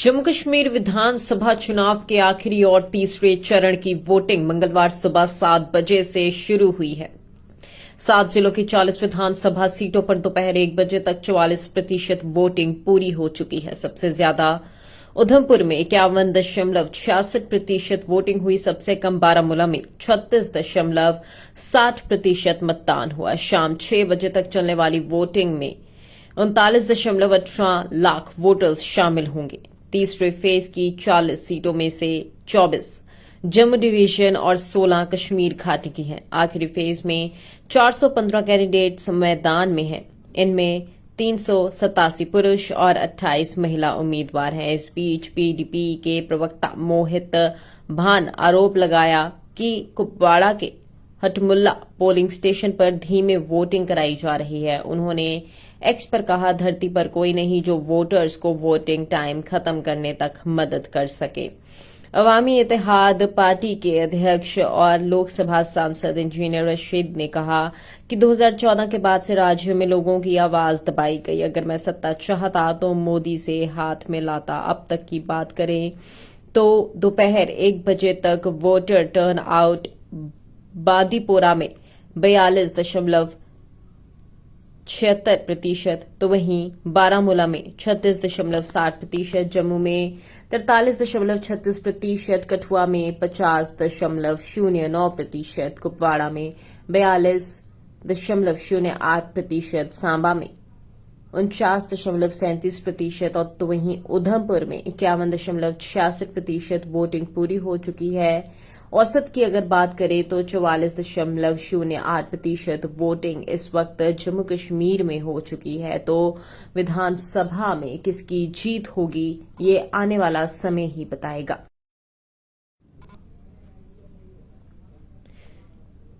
जम्मू कश्मीर विधानसभा चुनाव के आखिरी और तीसरे चरण की वोटिंग मंगलवार सुबह 7 बजे से शुरू हुई है। 7 जिलों की 40 विधानसभा सीटों पर दोपहर 1 बजे तक 44% वोटिंग पूरी हो चुकी है। सबसे ज्यादा उधमपुर में 51.66% वोटिंग हुई। सबसे कम बारामूला में 36.60% मतदान हुआ। शाम 6 बजे तक चलने वाली वोटिंग में 39.18 लाख वोटर्स शामिल होंगे। तीसरे फेज की 40 सीटों में से 24 जम्मू डिवीजन और 16 कश्मीर घाटी की हैं। आखिरी फेज में 415 कैंडिडेट्स मैदान में हैं। इनमें 387 पुरुष और 28 महिला उम्मीदवार हैं। इस बीच पीडीपी के प्रवक्ता मोहित भान आरोप लगाया कि कुपवाड़ा के हटमुल्ला पोलिंग स्टेशन पर धीमे वोटिंग कराई जा रही है। उन्होंने एक्स पर कहा, धरती पर कोई नहीं जो वोटर्स को वोटिंग टाइम खत्म करने तक मदद कर सके। अवामी इत्तेहाद पार्टी के अध्यक्ष और लोकसभा सांसद इंजीनियर रशीद ने कहा कि 2014 के बाद से राज्य में लोगों की आवाज दबाई गई। अगर मैं सत्ता चाहता तो मोदी से हाथ में लाता। अब तक की बात करें तो दोपहर 1 बजे तक वोटर टर्न आउट बांदीपोरा में 42.76%, तो वहीं बारामूला में 36.60%, जम्मू में 43.36%, कठुआ में 50.09%, कुपवाड़ा में 42.08%, सांबा में 49.37% और तो वहीं उधमपुर में 51.66% वोटिंग पूरी हो चुकी है। औसत की अगर बात करें तो 44.08% वोटिंग इस वक्त जम्मू कश्मीर में हो चुकी है। तो विधानसभा में किसकी जीत होगी ये आने वाला समय ही बताएगा।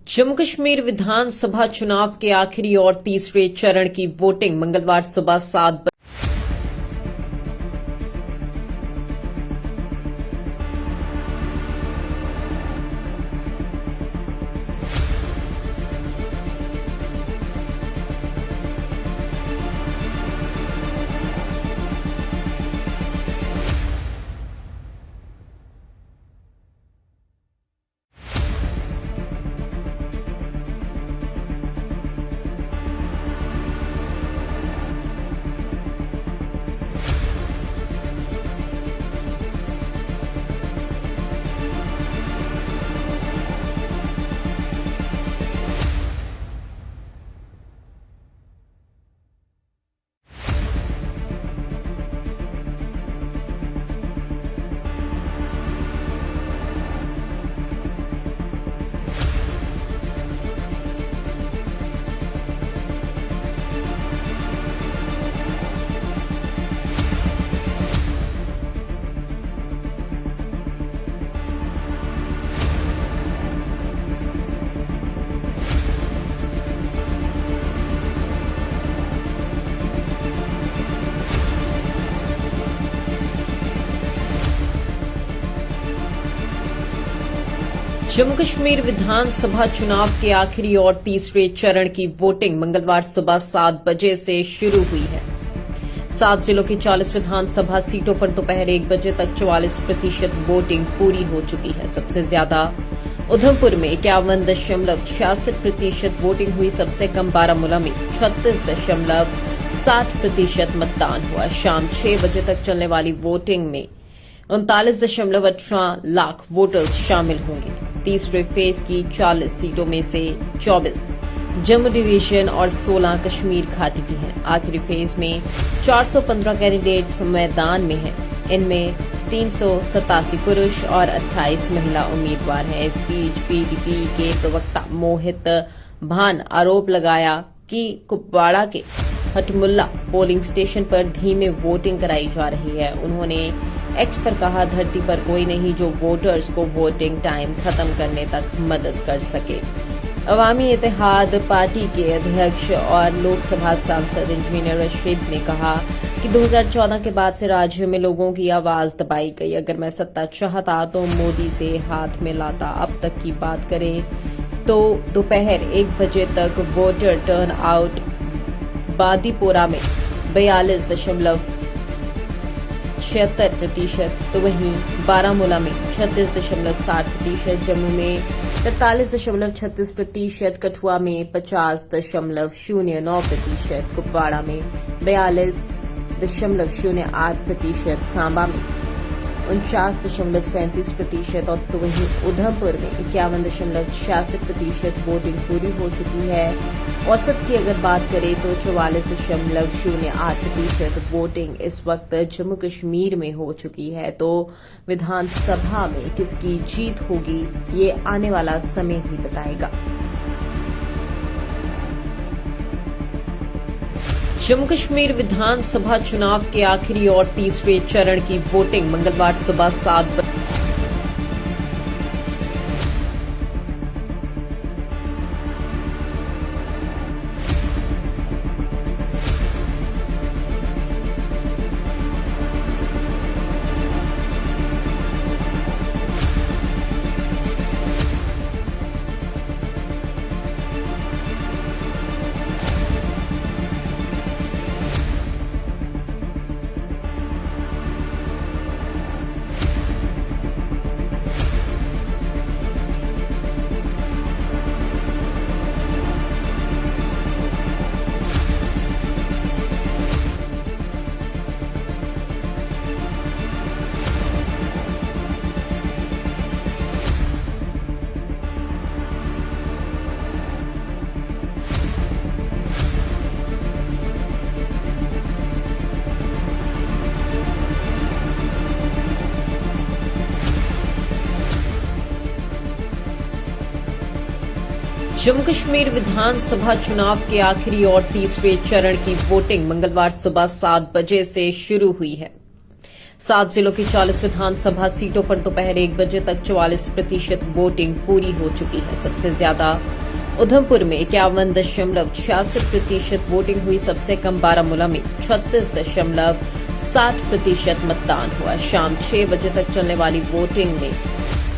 जम्मू कश्मीर विधानसभा चुनाव के आखिरी और तीसरे चरण की वोटिंग मंगलवार सुबह 7 जम्मू कश्मीर विधानसभा चुनाव के आखिरी और तीसरे चरण की वोटिंग मंगलवार सुबह 7 बजे से शुरू हुई है। 7 जिलों की 40 विधानसभा सीटों पर दोपहर 1 बजे तक 44% वोटिंग पूरी हो चुकी है। सबसे ज्यादा उधमपुर में 51.66% वोटिंग हुई। सबसे कम बारामूला में 36.60% मतदान हुआ। शाम 6 बजे तक चलने वाली वोटिंग में 39.18 लाख वोटर्स शामिल होंगे। तीसरे फेज की 40 सीटों में से 24 जम्मू डिवीजन और 16 कश्मीर घाटी की हैं। आखिरी फेज में 415 कैंडिडेट्स मैदान में हैं। इनमें 387 पुरुष और 28 महिला उम्मीदवार हैं। इस बीच पीडीपी के प्रवक्ता मोहित भान आरोप लगाया कि कुपवाड़ा के हटमुल्ला पोलिंग स्टेशन पर धीमे वोटिंग कराई जा रही है। उन्होंने एक्स पर कहा, धरती पर कोई नहीं जो वोटर्स को वोटिंग टाइम खत्म करने तक मदद कर सके। अवामी इत्तेहाद पार्टी के अध्यक्ष और लोकसभा सांसद इंजीनियर रशीद ने कहा कि 2014 के बाद से राज्य में लोगों की आवाज दबाई गई। अगर मैं सत्ता चाहता तो मोदी से हाथ में लाता। अब तक की बात करें तो दोपहर 1 बजे तक वोटर टर्न आउट बांदीपोरा में 42.76%, 76%, तो वहीं बारामूला में 36.60%, जम्मू में 43.36%, कठुआ में 50.09%, कुपवाड़ा में 42.08%, सांबा में 49.37% और तो वहीं उधमपुर में 51.66% वोटिंग पूरी हो चुकी है। औसत की अगर बात करें तो 44.08% वोटिंग इस वक्त जम्मू कश्मीर में हो चुकी है। तो विधानसभा में किसकी जीत होगी ये आने वाला समय ही बताएगा। जम्मू कश्मीर विधानसभा चुनाव के आखिरी और तीसरे चरण की वोटिंग मंगलवार सुबह 7 बजे जम्मू कश्मीर विधानसभा चुनाव के आखिरी और तीसरे चरण की वोटिंग मंगलवार सुबह 7 बजे से शुरू हुई है। 7 जिलों की 40 विधानसभा सीटों पर दोपहर 1 बजे तक 44% वोटिंग पूरी हो चुकी है। सबसे ज्यादा उधमपुर में 51.66% वोटिंग हुई। सबसे कम बारामूला में 36.60% मतदान हुआ। शाम 6 बजे तक चलने वाली वोटिंग में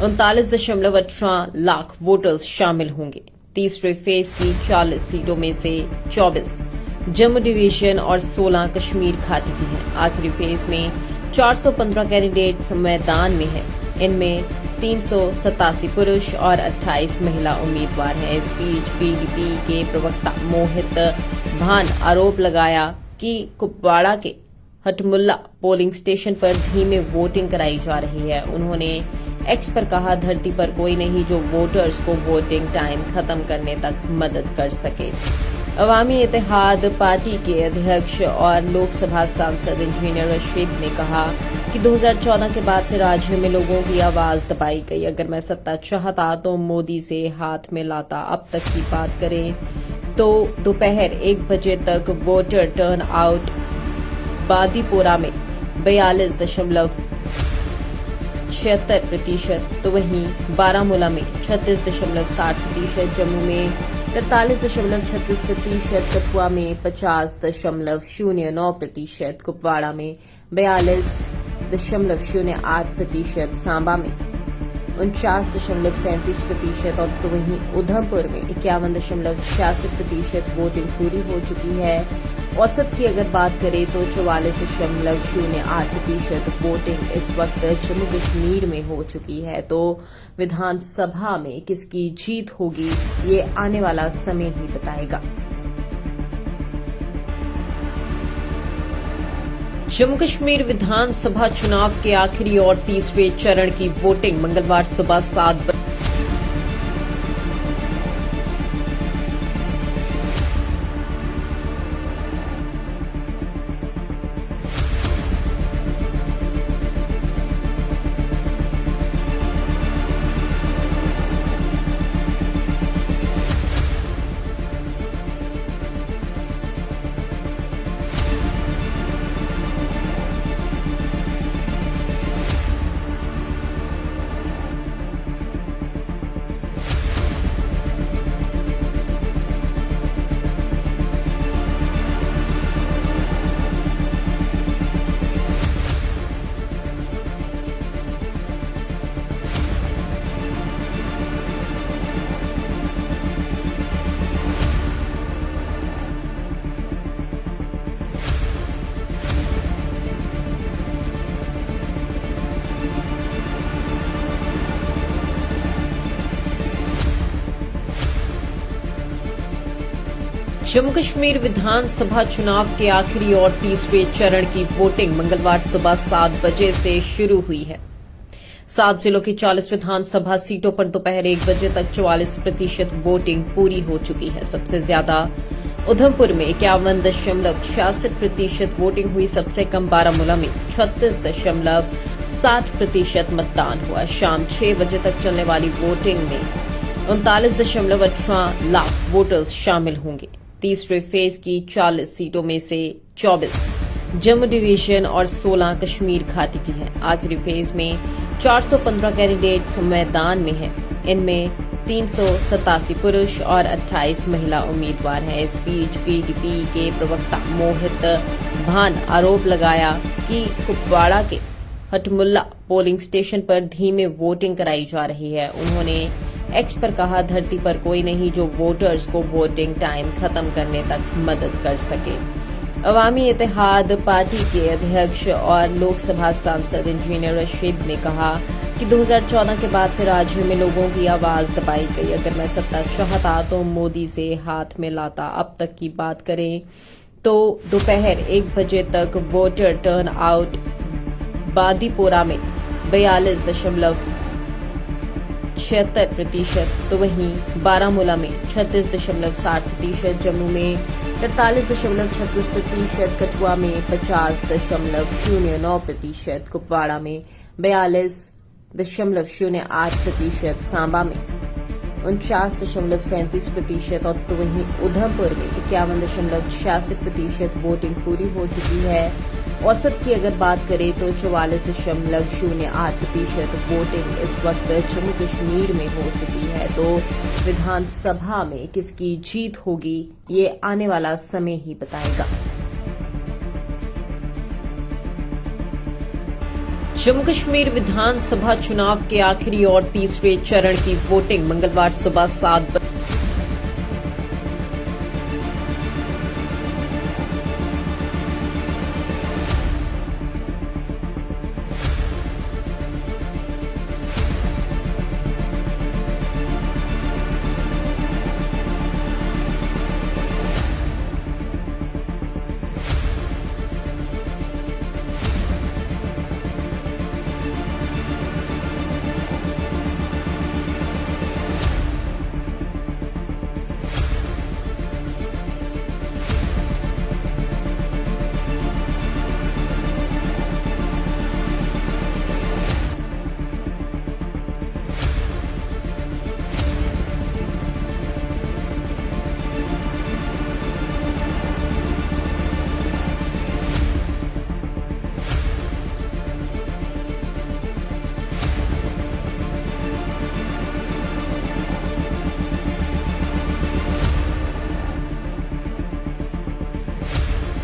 39.18 लाख वोटर्स शामिल होंगे। तीसरे फेज की 40 सीटों में से 24 जम्मू डिवीजन और 16 कश्मीर घाटी की हैं। आखिरी फेज में 415 कैंडिडेट्स मैदान में हैं। इनमें 387 पुरुष और 28 महिला उम्मीदवार हैं। इस बीच पीडीपी के प्रवक्ता मोहित भान आरोप लगाया कि कुपवाड़ा के हटमुल्ला पोलिंग स्टेशन पर धीमे वोटिंग कराई जा रही है। उन्होंने एक्स पर कहा, धरती पर कोई नहीं जो वोटर्स को वोटिंग टाइम खत्म करने तक मदद कर सके। अवामी इत्तेहाद पार्टी के अध्यक्ष और लोकसभा सांसद इंजीनियर रशीद ने कहा कि 2014 के बाद से राज्य में लोगों की आवाज दबाई गई। अगर मैं सत्ता चाहता तो मोदी से हाथ में लाता। अब तक की बात करें तो दोपहर 1 बजे तक वोटर टर्न आउट बादीपोरा में 42.76%, तो वहीं बारामूला में 36.60%, जम्मू में 43.36%, कठुआ में 50.09%, कुपवाड़ा में 42.08%, सांबा में 49.37% और तो वहीं उधमपुर में 51.66% वोटिंग पूरी हो चुकी है। औसत की अगर बात करें तो 44.08% वोटिंग इस वक्त जम्मू कश्मीर में हो चुकी है। तो विधानसभा में किसकी जीत होगी ये आने वाला समय ही बताएगा। जम्मू कश्मीर विधानसभा चुनाव के आखिरी और तीसरे चरण की वोटिंग मंगलवार सुबह 7 बजे जम्मू कश्मीर विधानसभा चुनाव के आखिरी और तीसरे चरण की वोटिंग मंगलवार सुबह 7 बजे से शुरू हुई है। 7 जिलों की 40 विधानसभा सीटों पर दोपहर 1 बजे तक 44% वोटिंग पूरी हो चुकी है। सबसे ज्यादा उधमपुर में 51.66% वोटिंग हुई। सबसे कम बारामूला में 36.60% मतदान हुआ। शाम 6 बजे तक चलने वाली वोटिंग में 39.18 लाख वोटर्स शामिल होंगे। तीसरे फेज की 40 सीटों में से 24 जम्मू डिवीजन और 16 कश्मीर घाटी की हैं। आखिरी फेज में 415 कैंडिडेट्स मैदान में हैं। इनमें 387 पुरुष और 28 महिला उम्मीदवार हैं। इस बीच पीडीपी के प्रवक्ता मोहित भान आरोप लगाया कि कुपवाड़ा के हटमुल्ला पोलिंग स्टेशन पर धीमे वोटिंग कराई जा रही है। उन्होंने एक्स पर कहा, धरती पर कोई नहीं जो वोटर्स को वोटिंग टाइम खत्म करने तक मदद कर सके। अवामी इत्तेहाद पार्टी के अध्यक्ष और लोकसभा सांसद इंजीनियर रशीद ने कहा कि 2014 के बाद से राज्य में लोगों की आवाज दबाई गई। अगर मैं सत्ता चाहता तो मोदी से हाथ में लाता। अब तक की बात करें तो दोपहर 1 बजे तक वोटर टर्न आउट बांदीपोरा में 42.76%, तो वहीं बारामूला में 36.60%, जम्मू में 43.36%, कठुआ में 50.09%, कुपवाड़ा में 42.08%, सांबा में 49.37% और तो वहीं उधमपुर में 51.86% वोटिंग पूरी हो चुकी है। औसत की अगर बात करें तो 44.08% वोटिंग इस वक्त जम्मू कश्मीर में हो चुकी है। तो विधानसभा में किसकी जीत होगी ये आने वाला समय ही बताएगा। जम्मू कश्मीर विधानसभा चुनाव के आखिरी और तीसरे चरण की वोटिंग मंगलवार सुबह 7 बजे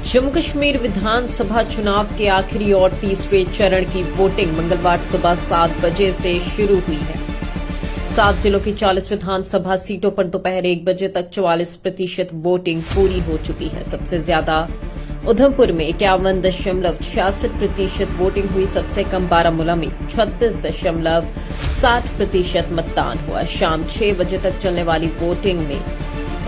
जम्मू कश्मीर विधानसभा चुनाव के आखिरी और तीसरे चरण की वोटिंग मंगलवार सुबह 7 बजे से शुरू हुई है। 7 जिलों की 40 विधानसभा सीटों पर दोपहर 1 बजे तक 44% वोटिंग पूरी हो चुकी है। सबसे ज्यादा उधमपुर में 51.66% वोटिंग हुई। सबसे कम बारामूला में 36.60% मतदान हुआ। शाम 6 बजे तक चलने वाली वोटिंग में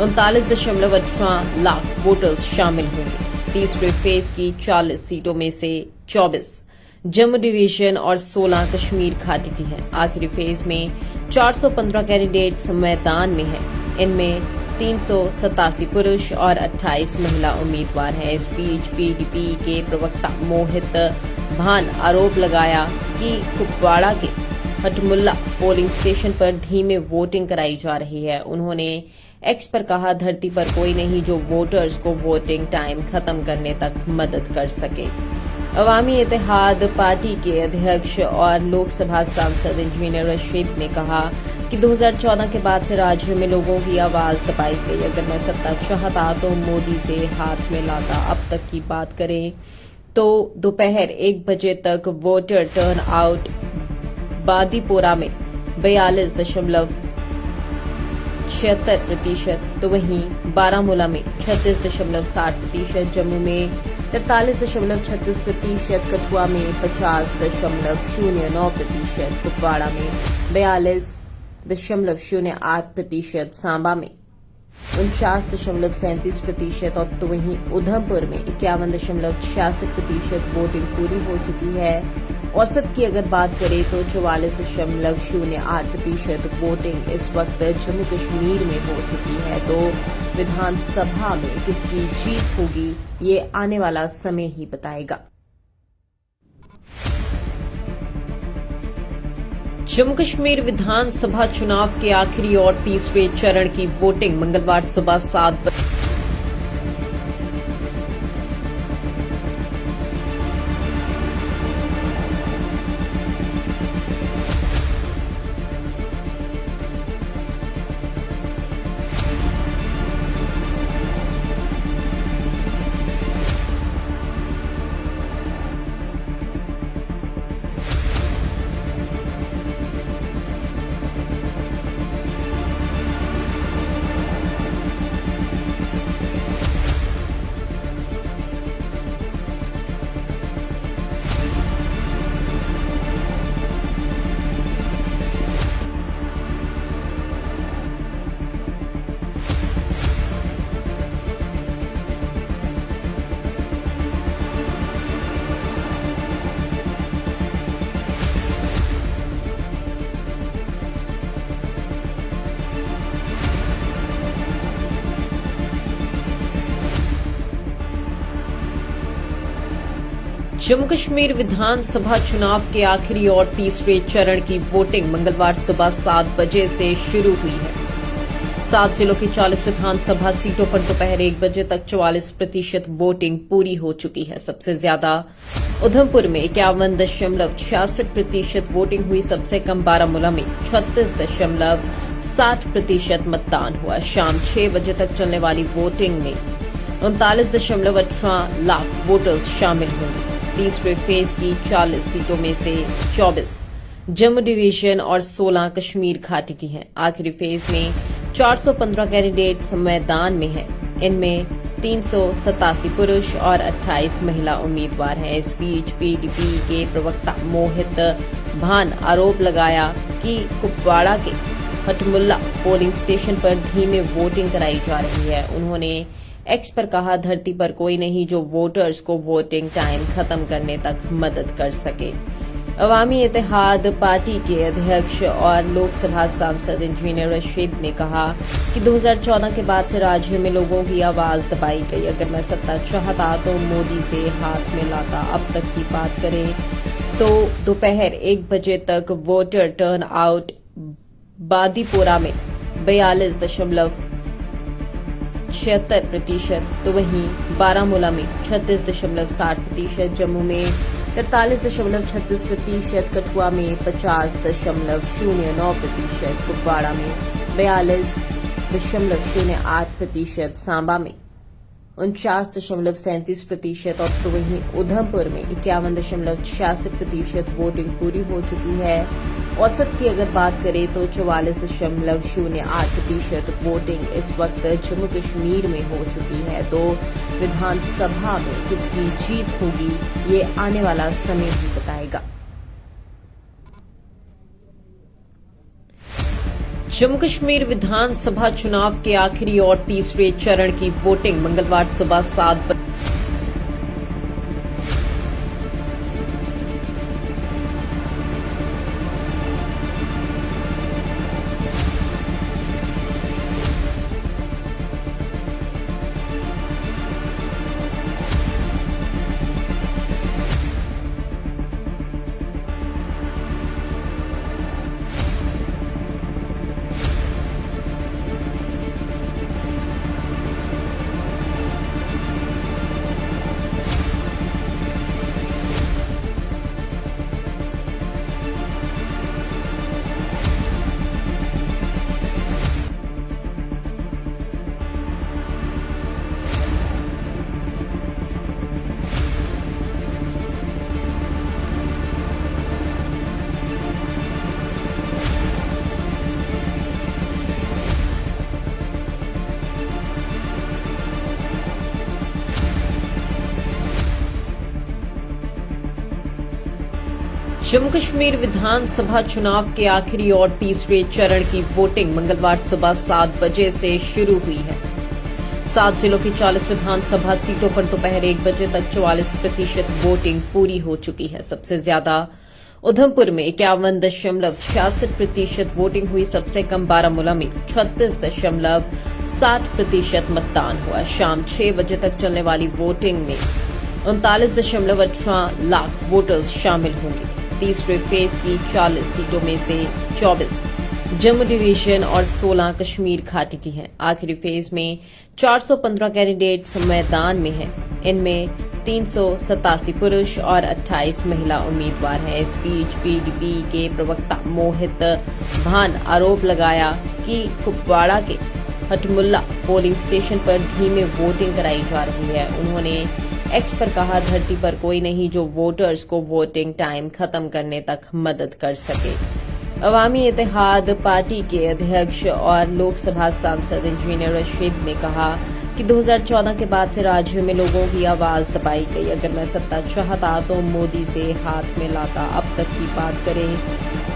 39.18 लाख वोटर्स शामिल होंगे। तीसरे फेज की 40 सीटों में से 24 जम्मू डिवीजन और 16 कश्मीर घाटी की हैं। आखिरी फेज में 415 कैंडिडेट्स मैदान में हैं। इनमें 387 पुरुष और 28 महिला उम्मीदवार हैं। इस बीच पीडीपी के प्रवक्ता मोहित भान आरोप लगाया कि कुपवाड़ा के हटमुल्ला पोलिंग स्टेशन पर धीमे वोटिंग कराई जा रही है। उन्होंने एक्स पर कहा, धरती पर कोई नहीं जो वोटर्स को वोटिंग टाइम खत्म करने तक मदद कर सके। अवामी इत्तेहाद पार्टी के अध्यक्ष और लोकसभा सांसद इंजीनियर रशीद ने कहा कि 2014 के बाद से राज्य में लोगों की आवाज दबाई गई। अगर मैं सत्ता चाहता तो मोदी से हाथ में लाता। अब तक की बात करें तो दोपहर 1 बजे तक वोटर टर्न आउट बांदीपोरा में 42.76%, तो वहीं बारामूला में 36.60%, जम्मू में 43.36%, कठुआ में 50.09%, कुपवाड़ा में 42.08%, सांबा में 49.37% और तो वहीं उधमपुर में 51.66% वोटिंग पूरी हो चुकी है। औसत की अगर बात करें तो 44.08% वोटिंग इस वक्त जम्मू कश्मीर में हो चुकी है। तो विधानसभा में किसकी जीत होगी ये आने वाला समय ही बताएगा। जम्मू कश्मीर विधानसभा चुनाव के आखिरी और तीसरे चरण की वोटिंग मंगलवार सुबह 7 बजे जम्मू कश्मीर विधानसभा चुनाव के आखिरी और तीसरे चरण की वोटिंग मंगलवार सुबह 7 बजे से शुरू हुई है। 7 जिलों की 40 विधानसभा सीटों पर दोपहर 1 बजे तक 44% वोटिंग पूरी हो चुकी है। सबसे ज्यादा उधमपुर में 51.66% वोटिंग हुई। सबसे कम बारामूला में 36.60% मतदान हुआ। शाम 6 बजे तक चलने वाली वोटिंग में 39.18 लाख वोटर्स शामिल होंगे। तीसरे फेज की 40 सीटों में से 24 जम्मू डिवीजन और 16 कश्मीर घाटी की हैं। आखिरी फेज में 415 कैंडिडेट्स मैदान में हैं। इनमें 387 पुरुष और 28 महिला उम्मीदवार हैं। इस बीच पीडीपी के प्रवक्ता मोहित भान आरोप लगाया कि कुपवाड़ा के हटमुल्ला पोलिंग स्टेशन पर धीमे वोटिंग कराई जा रही है। उन्होंने एक्स पर कहा, धरती पर कोई नहीं जो वोटर्स को वोटिंग टाइम खत्म करने तक मदद कर सके। अवामी इत्तेहाद पार्टी के अध्यक्ष और लोकसभा सांसद इंजीनियर रशीद ने कहा कि 2014 के बाद से राज्य में लोगों की आवाज दबाई गई। अगर मैं सत्ता चाहता तो मोदी से हाथ मिलाता। अब तक की बात करें तो दोपहर 1 बजे तक वोटर टर्न आउट बांदीपोरा में 42.76%, तो वहीं बारामूला में 36.60%, जम्मू में 43.36%, कठुआ में 50.09%, कुपवाड़ा में 42.08%, सांबा में 49.37% और तो वहीं उधमपुर में 51.66% वोटिंग पूरी हो चुकी है। औसत की अगर बात करें तो 44.08% वोटिंग इस वक्त जम्मू कश्मीर में हो चुकी है। तो विधानसभा में किसकी जीत होगी ये आने वाला समय ही बताएगा। जम्मू कश्मीर विधानसभा चुनाव के आखिरी और तीसरे चरण की वोटिंग मंगलवार सुबह 7 बजे जम्मू कश्मीर विधानसभा चुनाव के आखिरी और तीसरे चरण की वोटिंग मंगलवार सुबह 7 बजे से शुरू हुई है। 7 जिलों की 40 विधानसभा सीटों पर दोपहर 1 बजे तक 44% वोटिंग पूरी हो चुकी है। सबसे ज्यादा उधमपुर में 51.66% वोटिंग हुई। सबसे कम बारामूला में 36.60% मतदान हुआ। शाम 6 बजे तक चलने वाली वोटिंग में 39.18 लाख वोटर्स शामिल होंगे। तीसरे फेज की 40 सीटों में से 24 जम्मू डिवीजन और 16 कश्मीर घाटी की हैं। आखिरी फेज में 415 कैंडिडेट्स मैदान में हैं। इनमें 387 पुरुष और 28 महिला उम्मीदवार हैं। इस बीच पीडीपी के प्रवक्ता मोहित भान आरोप लगाया कि कुपवाड़ा के हटमुल्ला पोलिंग स्टेशन पर धीमे वोटिंग कराई जा रही है। उन्होंने एक्स पर कहा, धरती पर कोई नहीं जो वोटर्स को वोटिंग टाइम खत्म करने तक मदद कर सके। अवामी इत्तेहाद पार्टी के अध्यक्ष और लोकसभा सांसद इंजीनियर रशीद ने कहा कि 2014 के बाद से राज्य में लोगों की आवाज दबाई गई। अगर मैं सत्ता चाहता तो मोदी से हाथ में लाता। अब तक की बात करें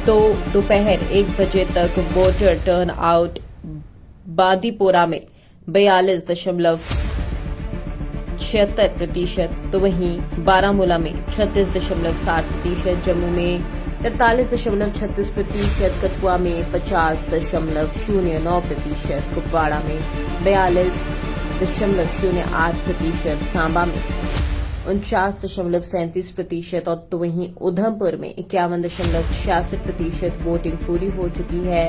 तो दोपहर 1 बजे तक वोटर टर्न आउट बांदीपोरा में 42.76%, तो वहीं बारामूला में 36.60%, जम्मू में 43.36%, कठुआ में 50.09%, कुपवाड़ा में 42.08%, सांबा में 49.37% और तो वहीं उधमपुर में 51.66% वोटिंग पूरी हो चुकी है।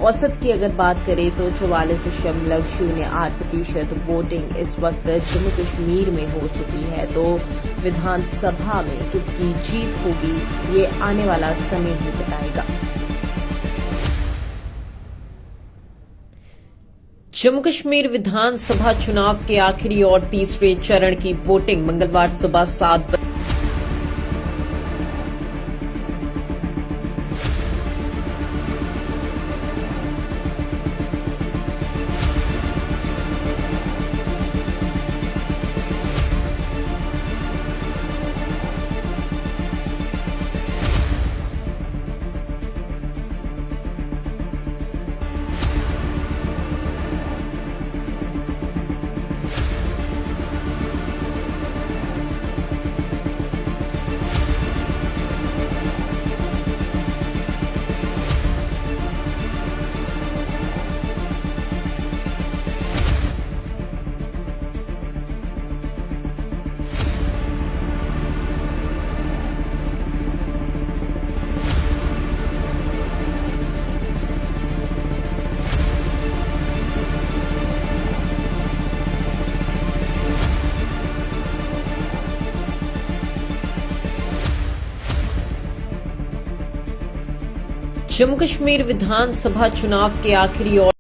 औसत की अगर बात करें तो 44.08% वोटिंग इस वक्त जम्मू कश्मीर में हो चुकी है। तो विधानसभा में किसकी जीत होगी ये आने वाला समय ही बताएगा। जम्मू कश्मीर विधानसभा चुनाव के आखिरी और तीसरे चरण की वोटिंग मंगलवार सुबह 7 बजे जम्मू कश्मीर विधानसभा चुनाव के आखिरी और